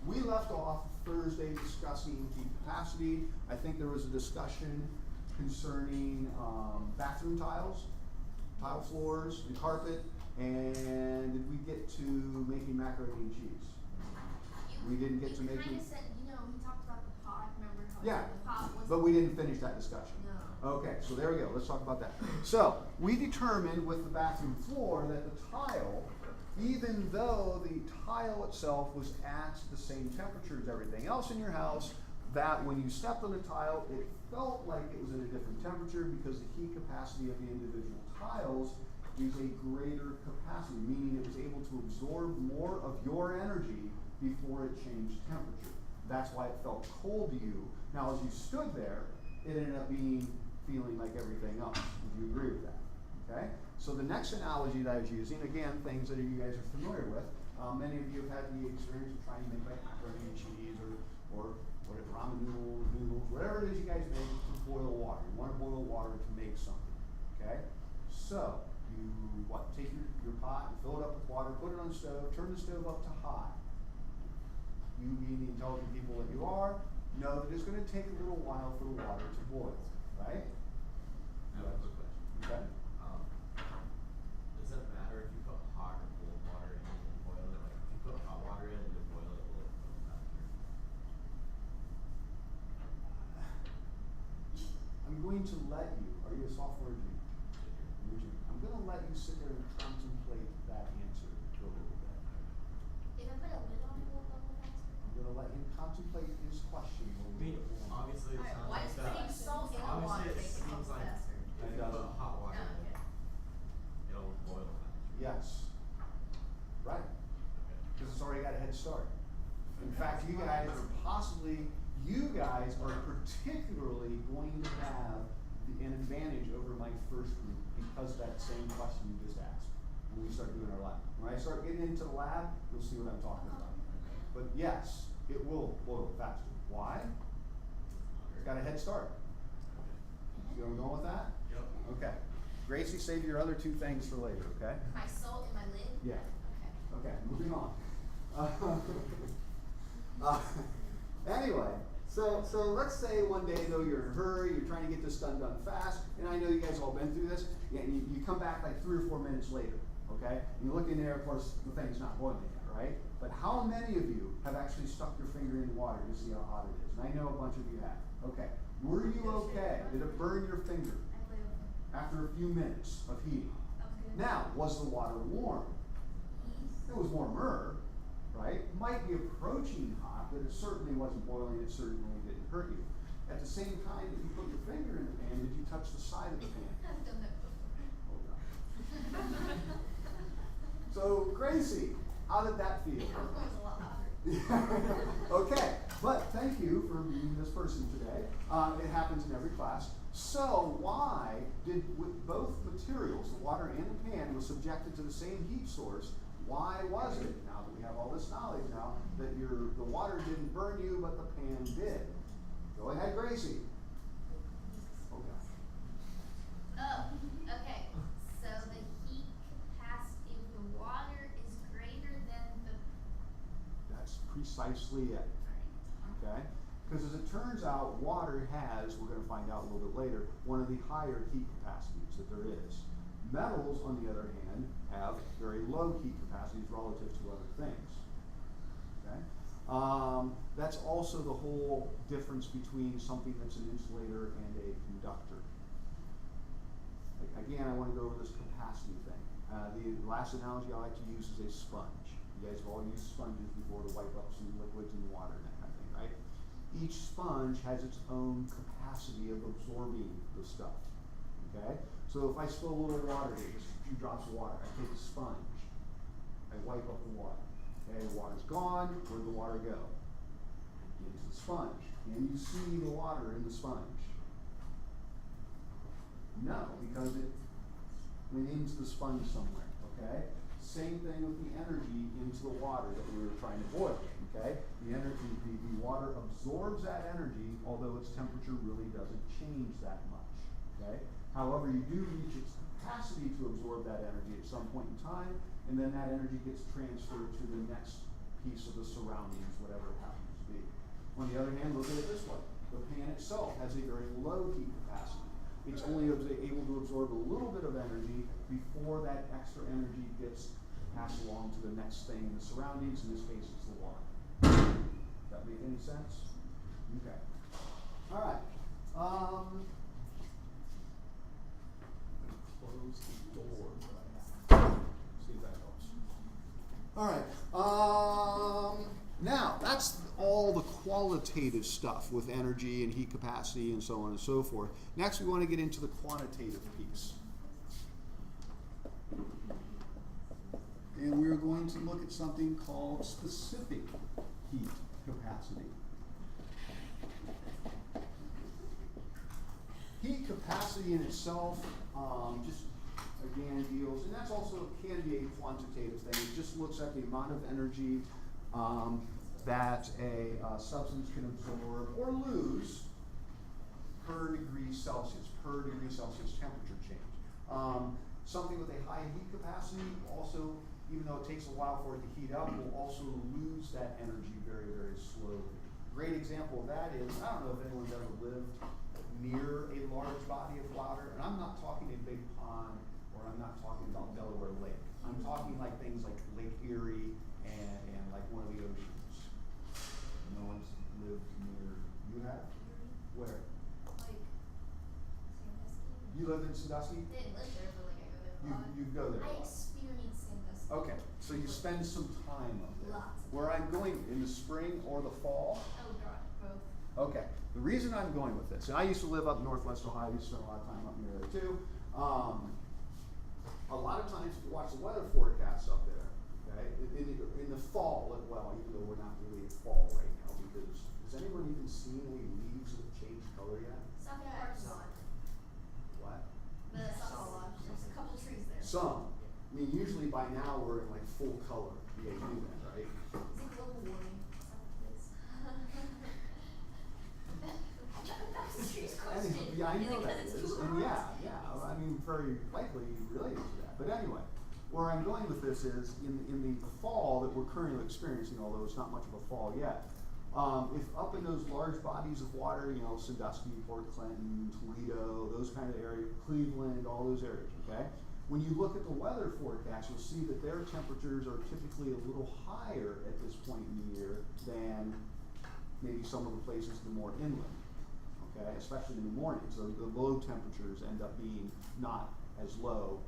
We left off Thursday discussing heat capacity. I think there was a discussion concerning bathroom tiles, tile floors, and carpet, and did we get to making macaroni and cheese? We didn't get to making. You kind of said, he talked about the pot. Remember how Yeah, the pot was? but we didn't finish that discussion. No. Okay, so there we go. Let's talk about that. So we determined with the bathroom floor that the tile, even though the tile itself was at the same temperature as everything else in your house, that when you stepped on the tile, it felt like it was at a different temperature because the heat capacity of the individual tiles is a greater capacity, meaning it was able to absorb more of your energy before it changed temperature. That's why it felt cold to you. Now, as you stood there, it ended up feeling like everything else. Would you agree with that? Okay? So the next analogy that I was using, again, things that you guys are familiar with. Many of you have had the experience of trying to make like macaroni and cheese or whatever, ramen noodles, whatever it is you guys make to boil water. You want to boil water to make something. Okay? So you take your pot and fill it up with water, put it on the stove, turn the stove up to high. You being the intelligent people that you are, know that it's going to take a little while for the water to boil, right? I have a quick question. Okay. Does it matter if you put hot or cold water in and boil it? Like if you put hot water in and you boil it, will it boil faster? I'm going to let you, are you a sophomore or junior? I'm going to let you sit there and contemplate that answer for a little bit. If I put a lid on it, will it bubble faster? I'm going to let him contemplate his question a little bit more. Obviously it sounds Why like is that. putting salt in the Obviously water it make it seems bubble like faster? if you put hot water in it, it'll boil faster. Yes. Right. Okay. Because it's already got a head start. In fact, you guys are particularly going to have an advantage over my first group because of that same question you just asked when we start doing our lab. When I start getting into the lab, you'll see what I'm talking about. But yes, it will boil faster. Why? It's got a head start. See where I'm going with that? Yep. Okay. Gracie, save your other two things for later, okay? My salt in my lid? Yeah. Okay. Okay, moving on. Anyway, so let's say one day though you're in a hurry, you're trying to get this done fast, and I know you guys all been through this, and you come back like 3 or 4 minutes later, okay? And you look in there, of course, the thing's not boiling yet, right? But how many of you have actually stuck your finger in the water to see how hot it is? And I know a bunch of you have. Okay, were you okay? Did it burn your finger after a few minutes of heating? Now, was the water warm? It was warmer, right? Might be approaching hot, but it certainly wasn't boiling, it certainly didn't hurt you. At the same time, if you put your finger in the pan, did you touch the side of the pan? I've done that before. Hold on. So, Gracie, how did that feel? It was a lot hotter. Okay, but thank you for being this person today. It happens in every class. So why did, with both materials, the water and the pan, was subjected to the same heat source, why was it, now that we have all this knowledge now, that the water didn't burn you, but the pan did? Go ahead, Gracie. Okay. Oh, okay. So the heat capacity of the water is greater than the... That's precisely it. Okay? Because as it turns out, water has, we're going to find out a little bit later, one of the higher heat capacities that there is. Metals, on the other hand, have very low heat capacities relative to other things. Okay? That's also the whole difference between something that's an insulator and a conductor. Again, I want to go over this capacity thing. The last analogy I like to use is a sponge. You guys have all used sponges before to wipe up some liquids in water and that kind of thing, right? Each sponge has its own capacity of absorbing the stuff, okay? So if I spill a little water here, just a few drops of water, I take a sponge, I wipe up the water, okay? The water's gone, where'd the water go? Into the sponge. Can you see the water in the sponge? No, because it went into the sponge somewhere, okay? Same thing with the energy into the water that we were trying to boil, okay? The energy, the water absorbs that energy, although its temperature really doesn't change that much, okay? However, you do reach its capacity to absorb that energy at some point in time, and then that energy gets transferred to the next piece of the surroundings, whatever it happens to be. On the other hand, look at it this way. The pan itself has a very low heat capacity. It's only able to absorb a little bit of energy before that extra energy gets passed along to the next thing in the surroundings. In this case, it's the water. Does that make any sense? Okay. All right. Close the door. See if that helps. All right. Now, that's all the qualitative stuff with energy and heat capacity and so on and so forth. Next, we want to get into the quantitative piece. And we're going to look at something called specific heat capacity. Heat capacity in itself just again deals, and that's also can be a quantitative thing. It just looks at the amount of energy that a substance can absorb or lose per degree Celsius temperature change. Something with a high heat capacity also, even though it takes a while for it to heat up, will also lose that energy very, very slowly. Great example of that is, I don't know if anyone's ever lived near a large body of water, and I'm not talking a big pond, or I'm not talking about Delaware Lake. I'm talking like things like Lake Erie and like one of the oceans. No one's lived near, you have? Where? Like Sandusky. You lived in Sandusky? Didn't live there, but like I go there a lot. You go there a I lot. experienced Sandusky. Okay, so you spend some time up there. Lots of Where I'm going in the spring or the fall. Oh God, both. Okay, the reason I'm going with this, and I used to live up in Northwest Ohio, I used to spend a lot of time up near there too. A lot of times if you watch the weather forecasts up there, okay, in the fall, well, even though we're not really in fall right now, because has anyone even seen any leaves that have changed color yet? Some Yeah, parts it's not. What? But there's a couple trees there. Some. I mean, usually by now we're in like full color. You guys knew that, right? Is it global warming? Is that what it is? That was a serious question. Yeah, I Is it know 'cause that it's is, too and hot? I mean, very likely related to that. But anyway, where I'm going with this is in the fall that we're currently experiencing, although it's not much of a fall yet. If up in those large bodies of water, you know, Sandusky, Port Clinton, Toledo, those kind of areas, Cleveland, all those areas, okay? When you look at the weather forecast, you'll see that their temperatures are typically a little higher at this point in the year than maybe some of the places that are more inland, okay? Especially in the mornings, the low temperatures end up being not as low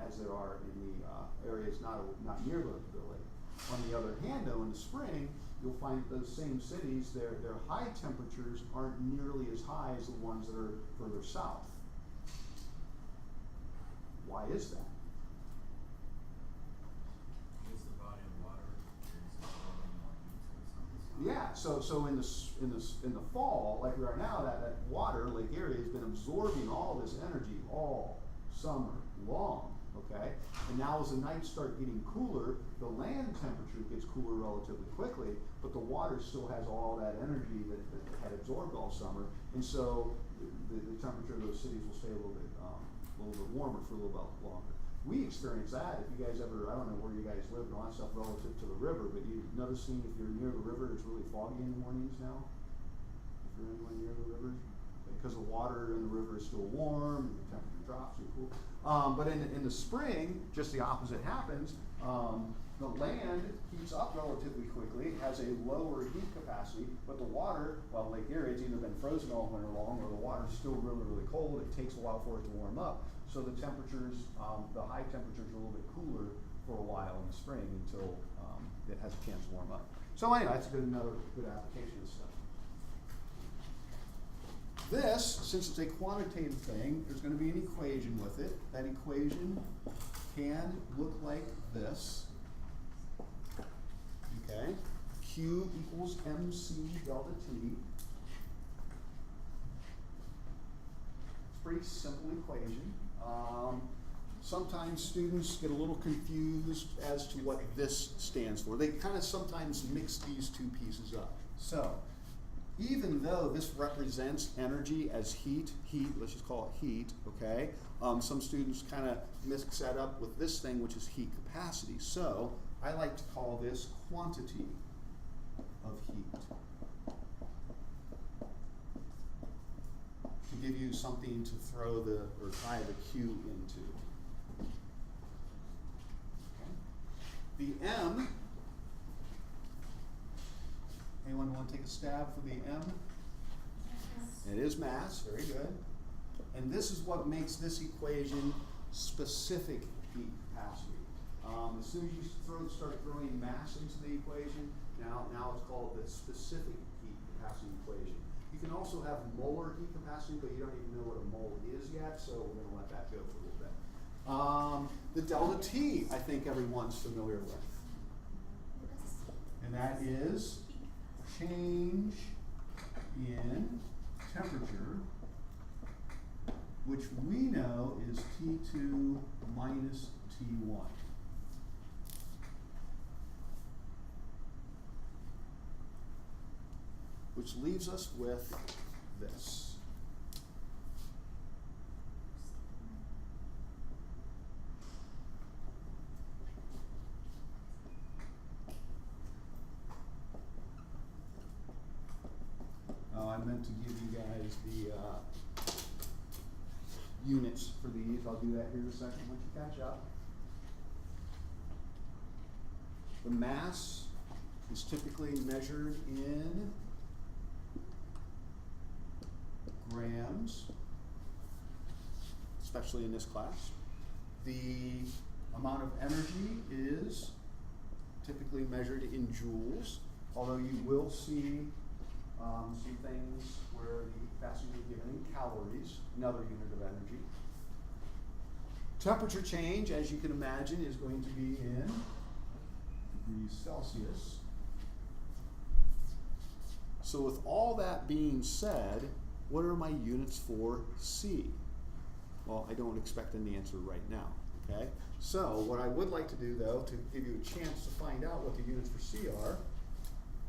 as there are in the areas not near the lake. On the other hand, though, in the spring, you'll find those same cities, their high temperatures aren't nearly as high as the ones that are further south. Why is that? Because the body of water is absorbing more heat, so it's not as hot. Yeah, so in the fall, like we are now, that water, Lake Erie, has been absorbing all this energy all summer long, okay? And now as the nights start getting cooler, the land temperature gets cooler relatively quickly, but the water still has all that energy that had absorbed all summer, and so the temperature of those cities will stay a little bit warmer for a little bit longer. We experience that. If you guys ever, I don't know where you guys live and all that stuff relative to the river, but you've noticed if you're near the river, it's really foggy in the mornings now. If you're anywhere near the river, because the water in the river is still warm and the temperature drops and cool. But in the spring, just the opposite happens. The land heats up relatively quickly. It has a lower heat capacity, but the water, well, Lake Erie, it's either been frozen all winter long or the water's still really, really cold. It takes a while for it to warm up. So the temperatures, the high temperatures are a little bit cooler for a while in the spring until it has a chance to warm up. So anyway, that's another good application of stuff. This, since it's a quantitative thing, there's going to be an equation with it. That equation can look like this. Okay, Q equals MC delta T. It's a pretty simple equation. Sometimes students get a little confused as to what this stands for. They kind of sometimes mix these two pieces up. So, even though this represents energy as heat, let's just call it heat, okay? Some students kind of mix that up with this thing, which is heat capacity. So, I like to call this quantity of heat. To give you something to throw the, or tie the Q into. Okay. The M, anyone want to take a stab for the M? It is mass, very good. And this is what makes this equation specific heat capacity. As soon as you start throwing mass into the equation, now it's called the specific heat capacity equation. You can also have molar heat capacity, but you don't even know what a mole is yet, so we're going to let that go for a little bit. The delta T, I think everyone's familiar with. And that is change in temperature, which we know is T2 minus T1. Which leaves us with this. Oh, I meant to give you guys the units for these. I'll do that here in a second once you catch up. The mass is typically measured in grams, especially in this class. The amount of energy is typically measured in joules, although you will see some things where the capacity is given in calories, another unit of energy. Temperature change, as you can imagine, is going to be in degrees Celsius. So with all that being said, what are my units for C? Well, I don't expect an answer right now, okay? So what I would like to do, though, to give you a chance to find out what the units for C are,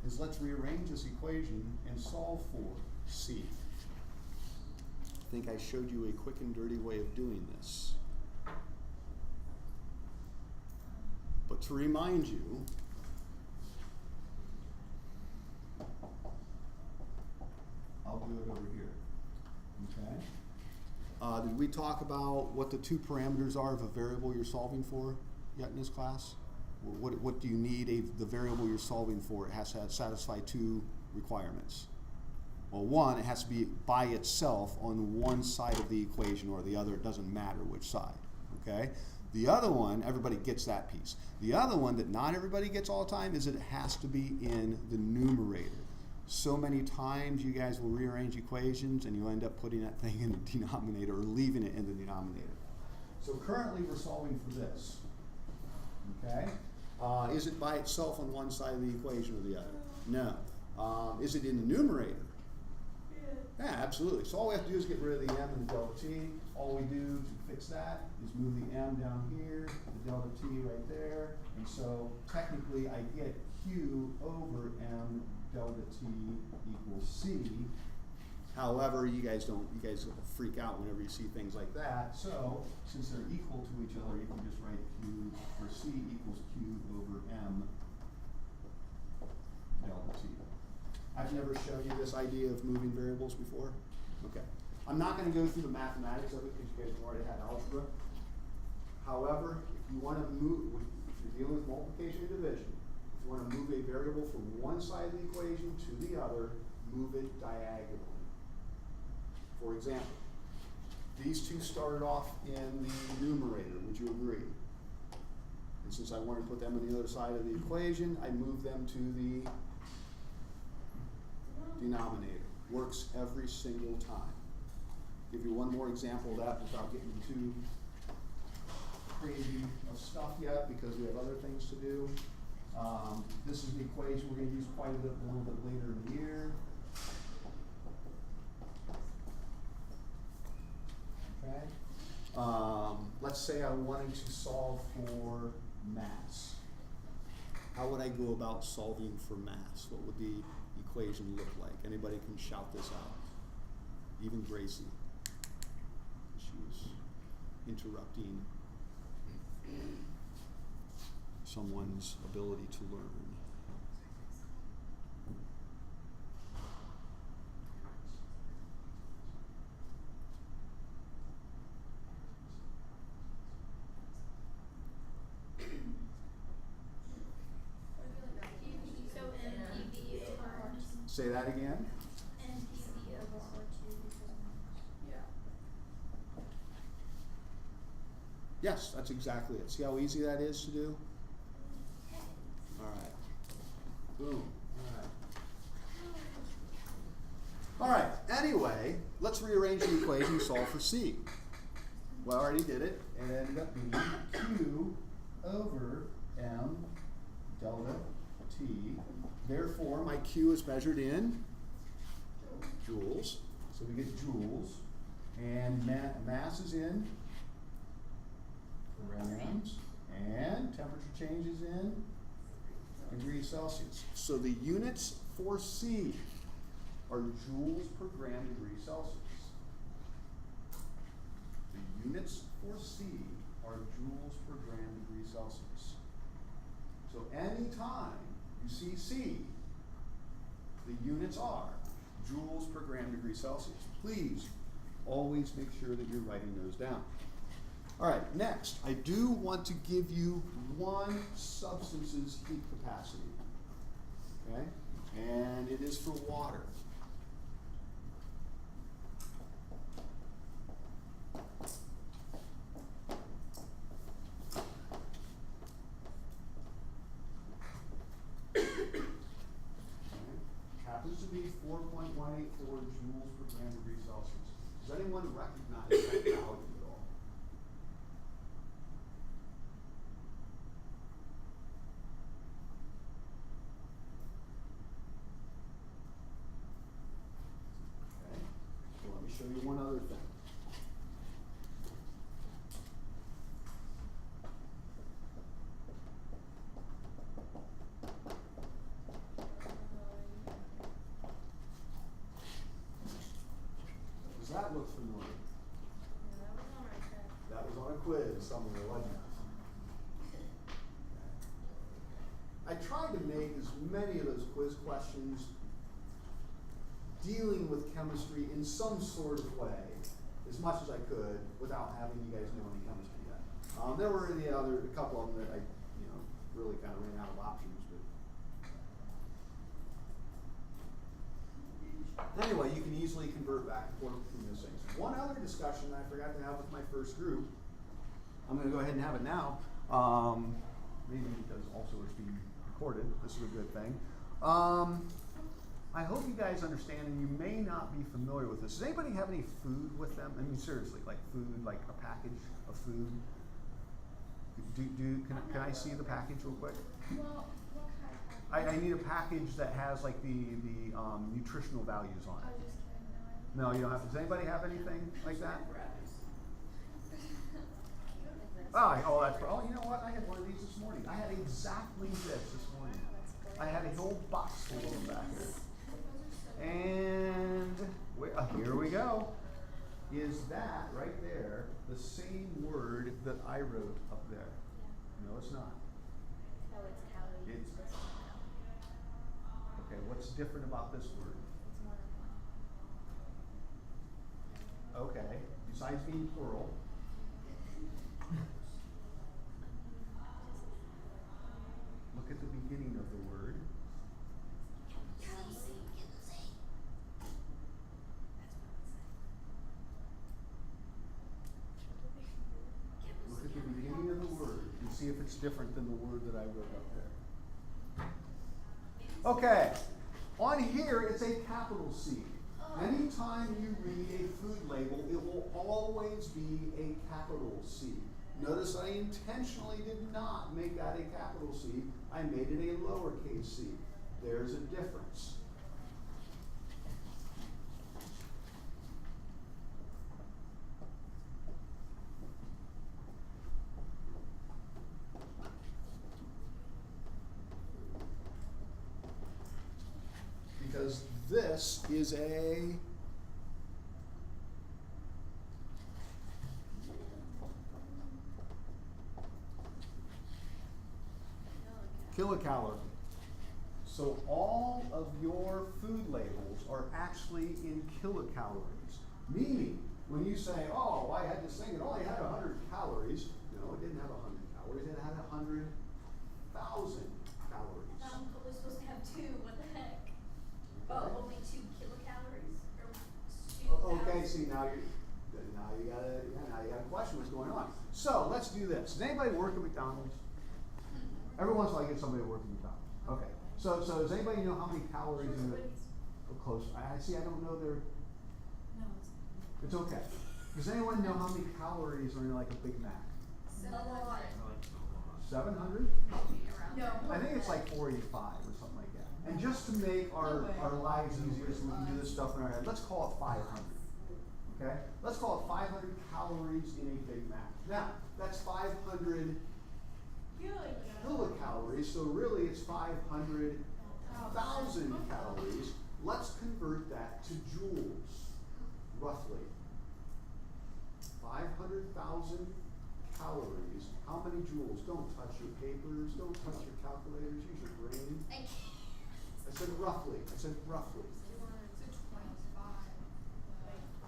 is let's rearrange this equation and solve for C. I think I showed you a quick and dirty way of doing this. But to remind you, I'll do it over here, okay? Did we talk about what the two parameters are of a variable you're solving for yet in this class? What do you need the variable you're solving for? It has to satisfy two requirements. Well, one, it has to be by itself on one side of the equation or the other. It doesn't matter which side, okay? The other one, everybody gets that piece. The other one that not everybody gets all the time is that it has to be in the numerator. So many times you guys will rearrange equations and you end up putting that thing in the denominator or leaving it in the denominator. So currently we're solving for this, okay? Is it by itself on one side of the equation or the other? No. Is it in the numerator? Yeah, absolutely. So all we have to do is get rid of the m and the delta t. All we do to fix that is move the m down here, the delta t right there, and so technically I get q over m delta t equals c. However, you guys freak out whenever you see things like that. So since they're equal to each other, you can just write q for c equals q over m delta t. I've never shown you this idea of moving variables before. Okay. I'm not going to go through the mathematics of it because you guys have already had algebra. However, if you want to move, if you're dealing with multiplication and division, if you want to move a variable from one side of the equation to the other, move it diagonally. For example, these two started off in the numerator. Would you agree? And since I want to put them on the other side of the equation, I move them to the denominator. Works every single time. Give you one more example of that without getting too crazy of stuff yet because we have other things to do. This is the equation we're going to use quite a little bit later in the year. Okay. Let's say I wanted to solve for mass. How would I go about solving for mass? What would the equation look like? Anybody can shout this out. Even Gracie. She was interrupting. someone's ability to learn. So NPV over Say that again. NPV over R2 because Yeah. Yes, that's exactly it. See how easy that is to do? All right. Boom. All right. Anyway, let's rearrange the equation and solve for C. Well, I already did it. It ended up being Q over M delta T. Therefore, my Q is measured in joules. So we get joules. And mass is in grams. And temperature change is in degrees Celsius. So the units for C are joules per gram degree Celsius. The units for C are joules per gram degree Celsius. So anytime you see C, the units are joules per gram degree Celsius. Please always make sure that you're writing those down. All right, next, I do want to give you one substance's heat capacity, okay? And it is for water. Happens to be 4.184 joules per gram degree Celsius. Does anyone recognize that value at all? Okay, so let me show you one other thing. Does that look familiar? that was on our test. That was on a quiz somewhere, wasn't it? I tried to make as many of those quiz questions dealing with chemistry in some sort of way, as much as I could, without having you guys know any chemistry yet. There were a couple of them that I, really kind of ran out of options, but anyway, you can easily convert back and forth between those things. One other discussion I forgot to have with my first group, I'm going to go ahead and have it now, maybe because also it's being recorded. This is a good thing. I hope you guys understand, and you may not be familiar with this. Does anybody have any food with them? I mean, seriously, like food, like a package of food? Can I see the package real quick? Well, what kind of I need a package that has like the nutritional values on I it. was just kidding. No, No, you don't have. Does anybody have anything like that? You know what? I had one of these this morning. I had exactly this morning. I had a whole box full of them back here. And here we go. Is that right there the same word that I wrote up there? No, it's not. No, it's calories. It's okay. What's different about this word? It's more than one. Okay. Besides being plural. Look at the beginning of the word. Look at the beginning of the word and see if it's different than the word that I wrote up there. Okay. On here, it's a capital C. Anytime you read a food label, it will always be a capital C. Notice I intentionally did not make that a capital C. I made it a lowercase c. There's a difference. Because this is a Kilocalorie. So all of your food labels are actually in kilocalories. Meaning, when you say, oh, I had this thing, it only had 100 calories. No, it didn't have 100 calories. It had 100,000 calories. We're supposed to have 2. What the heck? Okay. Oh, only 2 kilocalories? Or 2,000? Okay, see now you got a question what's going on. So let's do this. Does anybody work at McDonald's? Every once in a while I get somebody that works at McDonald's. Okay. So does anybody know how many calories in it? Oh, close. I see. I don't know their. No, It's okay. Does anyone know how many calories are in like a Big Mac? 700. 700? No. I think it's like 485 or something like that. And just to make our lives easier so we can do this stuff in our head, let's call it 500. Okay? Let's call it 500 calories in a Big Mac. Now, that's 500 kilocalories, so really it's 500,000 calories. Let's convert that to joules, roughly. 500,000 calories. How many joules? Don't touch your papers, don't touch your calculators, use your brain. I said roughly.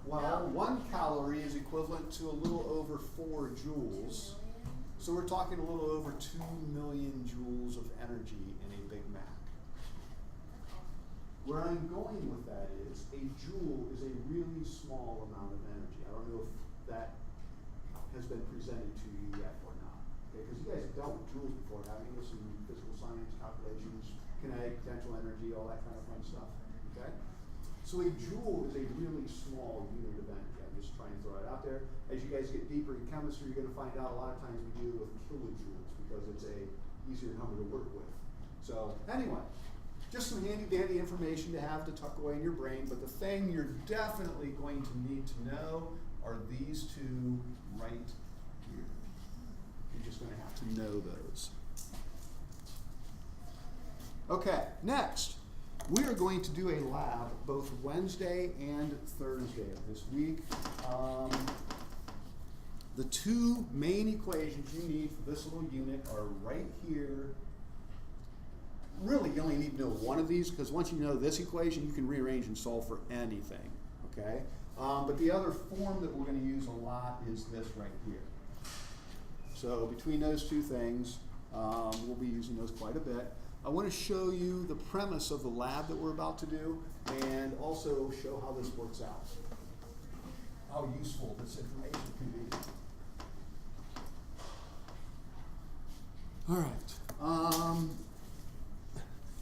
Well, 1 calorie is equivalent to a little over 4 joules. So we're talking a little over 2 million joules of energy in a Big Mac. Where I'm going with that is, a joule is a really small amount of energy. I don't know if that has been presented to you yet or not. Okay, because you guys have dealt with joules before, haven't you? With some physical science calculations, kinetic, potential energy, all that kind of fun stuff. Okay? So a joule is a really small unit of energy. I'm just trying to throw it out there. As you guys get deeper in chemistry, you're going to find out a lot of times we deal with kilojoules because it's a easier number to work with. So anyway, just some handy dandy information to have to tuck away in your brain, but the thing you're definitely going to need to know are these two right here. You're just going to have to know those. Okay, next. We are going to do a lab both Wednesday and Thursday of this week. The 2 main equations you need for this little unit are right here. Really, you only need to know one of these because once you know this equation, you can rearrange and solve for anything. Okay? But the other form that we're going to use a lot is this right here. So between those 2 things, we'll be using those quite a bit. I want to show you the premise of the lab that we're about to do and also show how this works out, how useful this information can be. All right.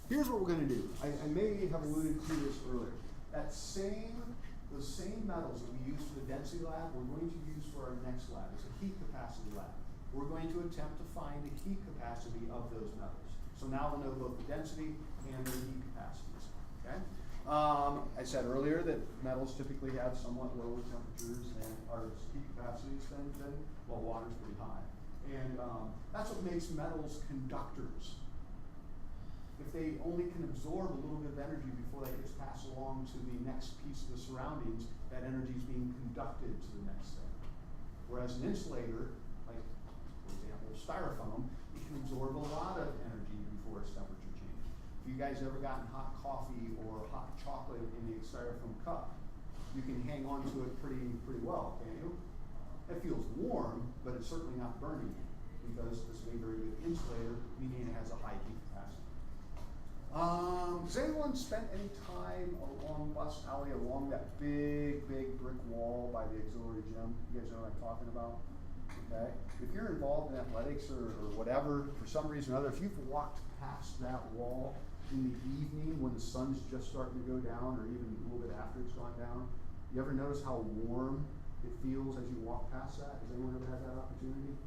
Here's what we're going to do. I may have alluded to this earlier. Those same metals that we use for the density lab, we're going to use for our next lab. It's a heat capacity lab. We're going to attempt to find the heat capacity of those metals. So now we'll know both the density and their heat capacities. Okay? I said earlier that metals typically have somewhat lower temperatures than our heat capacities than well, water's pretty high. And that's what makes metals conductors. If they only can absorb a little bit of energy before that gets passed along to the next piece of the surroundings, that energy is being conducted to the next thing. Whereas an insulator, like for example styrofoam, it can absorb a lot of energy before its temperature change. If you guys ever gotten hot coffee or hot chocolate in a styrofoam cup, you can hang on to it pretty well, can't you? It feels warm, but it's certainly not burning you because it's a very good insulator, meaning it has a high heat capacity. Has anyone spent any time along Bus Alley along that big brick wall by the auxiliary gym? You guys know what I'm talking about? Okay. If you're involved in athletics or whatever, for some reason or other, if you've walked past that wall in the evening when the sun's just starting to go down or even a little bit after it's gone down, you ever notice how warm it feels as you walk past that? Has anyone ever had that opportunity?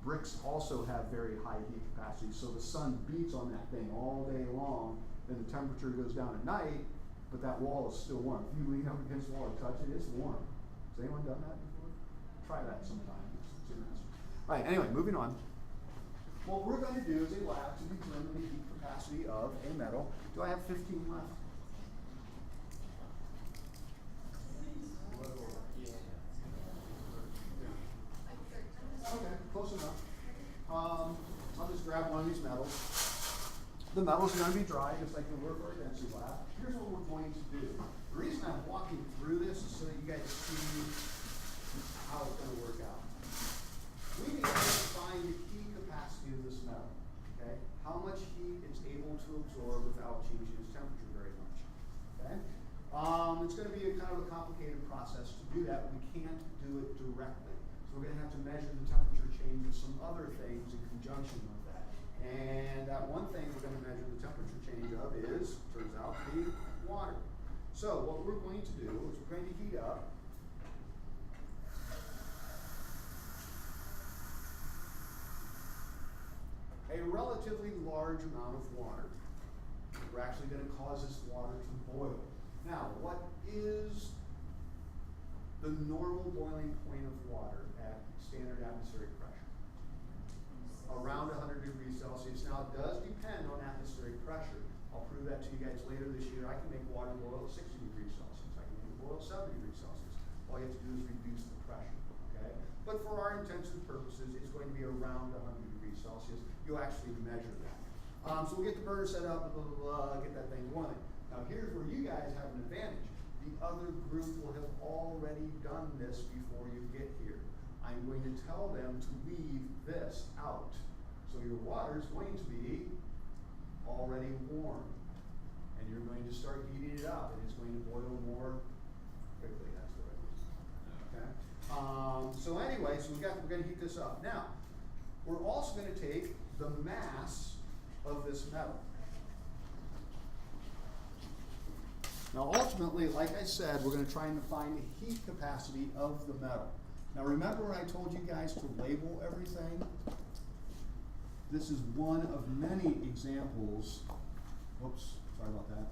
Bricks also have very high heat capacity, so the sun beats on that thing all day long, then the temperature goes down at night, but that wall is still warm. If you lean up against the wall and touch it, it's warm. Has anyone done that before? Try that sometime. It's interesting. All right, anyway, moving on. What we're going to do is a lab to determine the heat capacity of a metal. Do I have 15 left? Okay, close enough. I'll just grab one of these metals. The metals are going to be dry, just like the work or density lab. Here's what we're going to do. The reason I'm walking through this is so that you guys see how it's going to work out. We need to find the heat capacity of this metal. Okay? How much heat it's able to absorb without changing its temperature very much. Okay? It's going to be a kind of a complicated process to do that. We can't do it directly. So we're going to have to measure the temperature change with some other things in conjunction with that. And that one thing we're going to measure the temperature change of is, turns out, to be water. So what we're going to do is we're going to heat up a relatively large amount of water. We're actually going to cause this water to boil. Now, what is the normal boiling point of water at standard atmospheric pressure? Around 100 degrees Celsius. Now, it does depend on atmospheric pressure. I'll prove that to you guys later this year. I can make water boil at 60 degrees Celsius. I can make it boil at 70 degrees Celsius. All you have to do is reduce the pressure, okay? But for our intents and purposes, it's going to be around 100 degrees Celsius. You'll actually measure that. So we'll get the burner set up, blah, blah, blah, get that thing running. Now, here's where you guys have an advantage. The other group will have already done this before you get here. I'm going to tell them to leave this out. So your water is going to be already warm. And you're going to start heating it up, and it's going to boil more quickly. That's the right word. Okay? So anyway, so we're going to heat this up. Now, we're also going to take the mass of this metal. Now ultimately, like I said, we're going to try and find the heat capacity of the metal. Now remember when I told you guys to label everything? This is one of many examples. Whoops, sorry about that.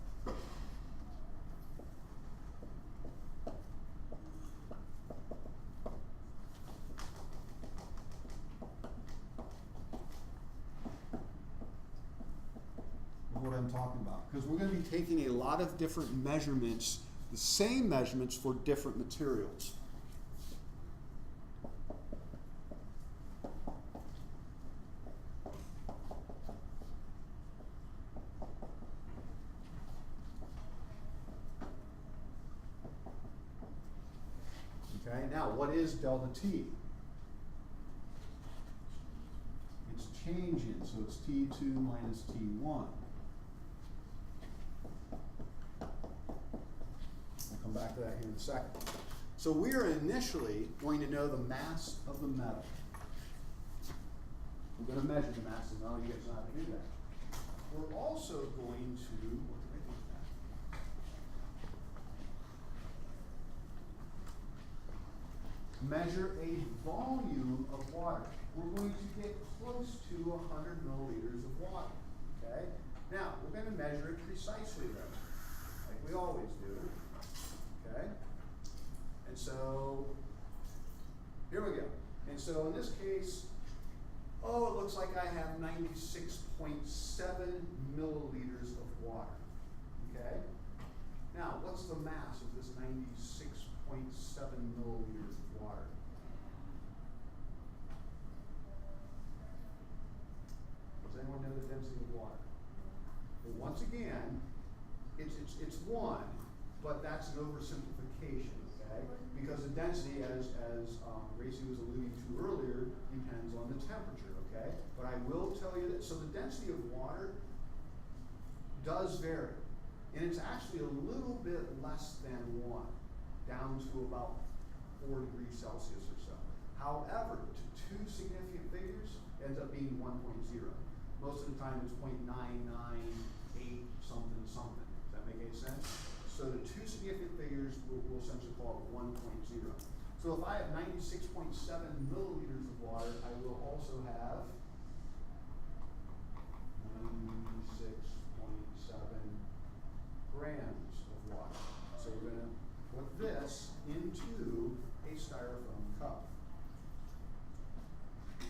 What I'm talking about, because we're going to be taking a lot of different measurements, the same measurements for different materials. Okay, now what is delta T? It's changing, so it's T2 minus T1. Come back to that here in a second. So we are initially going to know the mass of the metal. We're going to measure the mass of the metal. You guys know how to do that. We're also going to, what did I do with that? Measure a volume of water. We're going to get close to 100 milliliters of water. Okay? Now, we're going to measure it precisely though, like we always do. Okay? And so, here we go. And so in this case, oh, it looks like I have 96.7 milliliters of water. Okay? Now, what's the mass of this 96.7 milliliters of water? Does anyone know the density of water? Well, once again, it's 1. But that's an oversimplification, okay? Because the density, as Gracie was alluding to earlier, depends on the temperature, okay? But I will tell you that, so the density of water does vary. And it's actually a little bit less than 1, down to about 4 degrees Celsius or so. However, to 2 significant figures, it ends up being 1.0. Most of the time it's 0.998 something something. Does that make any sense? So the 2 significant figures we'll essentially call it 1.0. So if I have 96.7 milliliters of water, I will also have 96.7 grams of water. So we're going to put this into a styrofoam cup.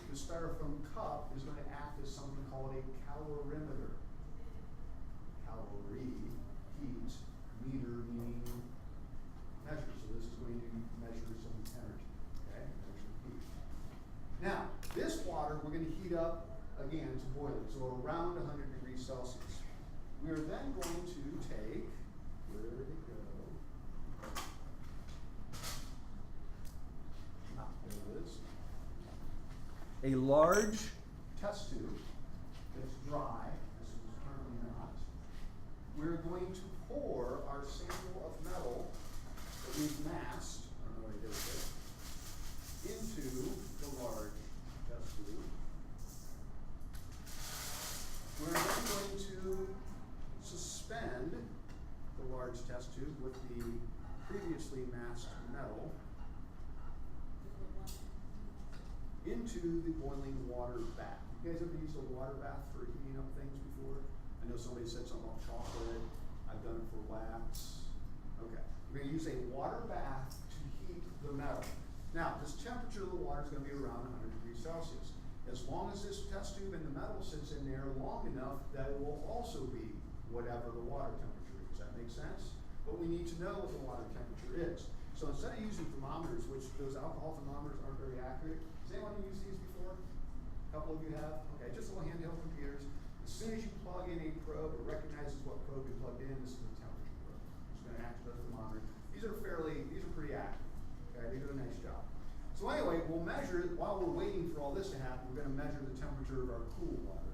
The styrofoam cup is going to act as something called a calorimeter. Calorie, heat, meter meaning measure. So this is going to measure some energy. Okay? Measure heat. Now, This water we're going to heat up again to boiling, so around 100 degrees Celsius. We are then going to take, where did it go? Ah, there it is. A large test tube that's dry, this is currently not. We're going to pour our sample of metal that we've masked, I don't know what I did with it, into the large test tube. We're then going to suspend the large test tube with the previously masked metal into the boiling water bath. You guys ever used a water bath for heating up things before? I know somebody said something about chocolate. I've done it for wax. Okay. We're going to use a water bath to heat the metal. Now, this temperature of the water is going to be around 100 degrees Celsius. As long as this test tube and the metal sits in there long enough, that it will also be whatever the water temperature is. Does that make sense? But we need to know what the water temperature is. So instead of using thermometers, which those alcohol thermometers aren't very accurate, has anyone used these before? A couple of you have? Okay, just little handheld computers. As soon as you plug in a probe, it recognizes what probe you plugged in. This is the temperature probe. It's going to act as a thermometer. These are pretty accurate. Okay, they do a nice job. So anyway, we'll measure, while we're waiting for all this to happen, we're going to measure the temperature of our cool water.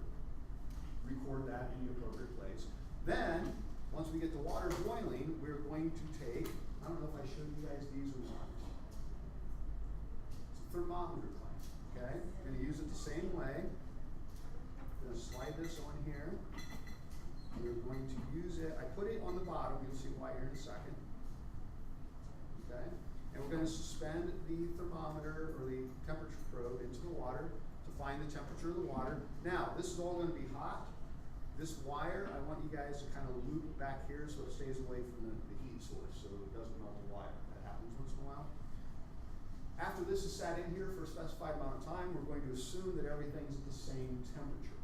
Record that in the appropriate place. Then, once we get the water boiling, we're going to take, I don't know if I showed you guys these or not. It's a thermometer clamp, okay? We're going to use it the same way. We're going to slide this on here. We're going to use it, I put it on the bottom, you'll see why here in a second. Okay? And we're going to suspend the thermometer or the temperature probe into the water to find the temperature of the water. Now, this is all going to be hot. This wire, I want you guys to kind of loop back here so it stays away from the heat source so it doesn't melt the wire. That happens once in a while. After this is sat in here for a specified amount of time, we're going to assume that everything's at the same temperature.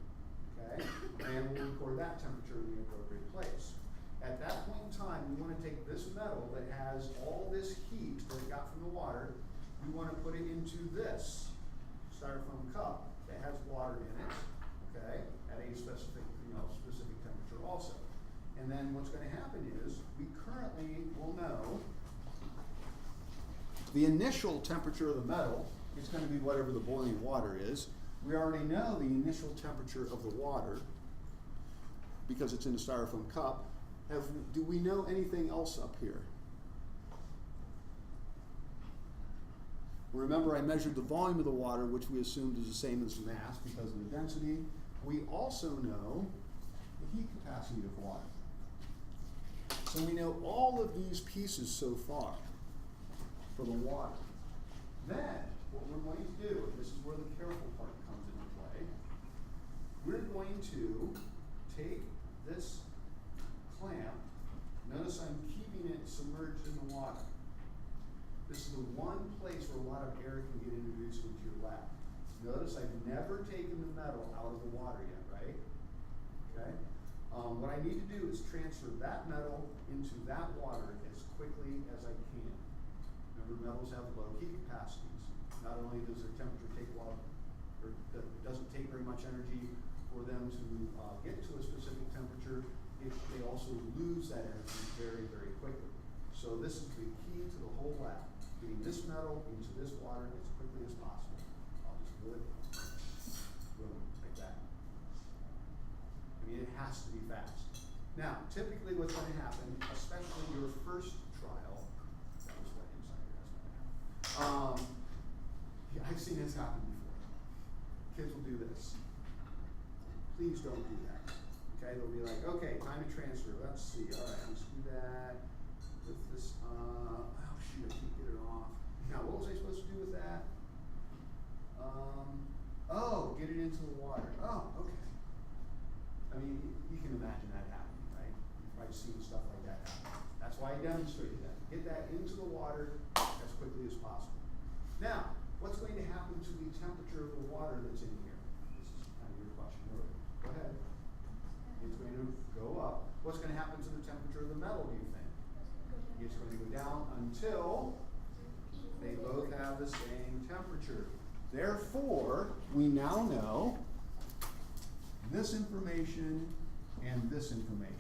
Okay? And we'll record that temperature in the appropriate place. At that point in time, we want to take this metal that has all this heat that it got from the water, we want to put it into this styrofoam cup that has water in it, okay, at a specific temperature also. And then what's going to happen is, we currently will know the initial temperature of the metal is going to be whatever the boiling water is. We already know the initial temperature of the water because it's in a styrofoam cup. Do we know anything else up here? Remember, I measured the volume of the water, which we assumed is the same as mass because of the density. We also know the heat capacity of water. So we know all of these pieces so far for the water. Then, what we're going to do, and this is where the careful part comes into play, we're going to take this clamp. Notice I'm keeping it submerged in the water. This is the one place where a lot of air can get introduced into your lab. Notice I've never taken the metal out of the water yet, right? Okay? What I need to do is transfer that metal into that water as quickly as I can. Remember, metals have low heat capacities. Not only does their temperature take a while, or it doesn't take very much energy for them to get to a specific temperature, they also lose that energy very, very quickly. So this is the key to the whole lab, getting this metal into this water as quickly as possible. I'll just do it, boom, like that. I mean, it has to be fast. Now, typically what's going to happen, especially your first trial, that was wet inside here, that's not gonna happen. Yeah, I've seen this happen before. Kids will do this. Please don't do that. Okay, they'll be like, okay, time to transfer. Let's see. All right, let's do that with this. Oh shoot, I can't get it off. Now, what was I supposed to do with that? Oh, get it into the water. Oh, okay. I mean, you can imagine that happening, right? You've probably seen stuff like that happen. That's why I demonstrated that. Get that into the water as quickly as possible. Now, what's going to happen to the temperature of the water that's in here? This is kind of your question, really. Go ahead. It's going to go up. What's going to happen to the temperature of the metal, do you think? It's going to go down until they both have the same temperature. Therefore, we now know this information and this information.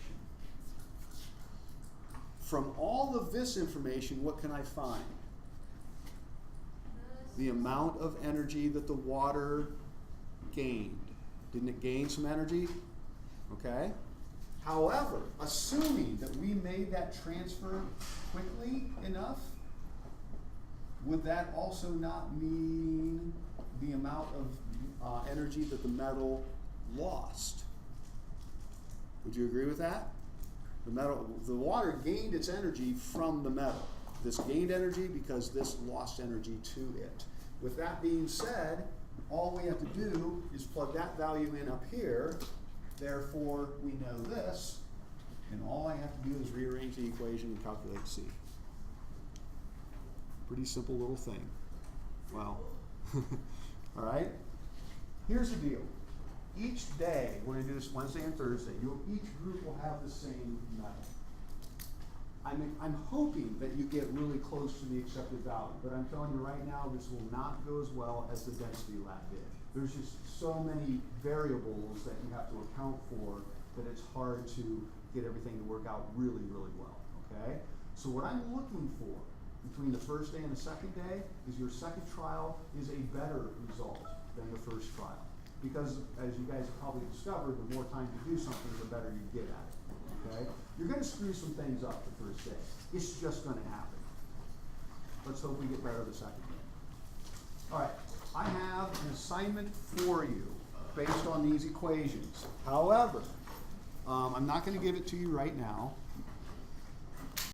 From all of this information, what can I find? The amount of energy that the water gained. Didn't it gain some energy? Okay. However, assuming that we made that transfer quickly enough, would that also not mean the amount of energy that the metal lost? Would you agree with that? The water gained its energy from the metal. This gained energy because this lost energy to it. With that being said, all we have to do is plug that value in up here. Therefore, we know this, and all I have to do is rearrange the equation and calculate C. Pretty simple little thing. Wow. All right? Here's the deal. Each day, we're going to do this Wednesday and Thursday, each group will have the same metal. I'm hoping that you get really close to the accepted value, but I'm telling you right now, this will not go as well as the density lab did. There's just so many variables that you have to account for that it's hard to get everything to work out really, really well, okay? So what I'm looking for between the first day and the second day is your second trial is a better result than the first trial. Because as you guys have probably discovered, the more time you do something, the better you get at it, okay? You're gonna screw some things up the first day. It's just gonna happen. Let's hope we get better the second day. All right, I have an assignment for you based on these equations. However, I'm not gonna give it to you right now.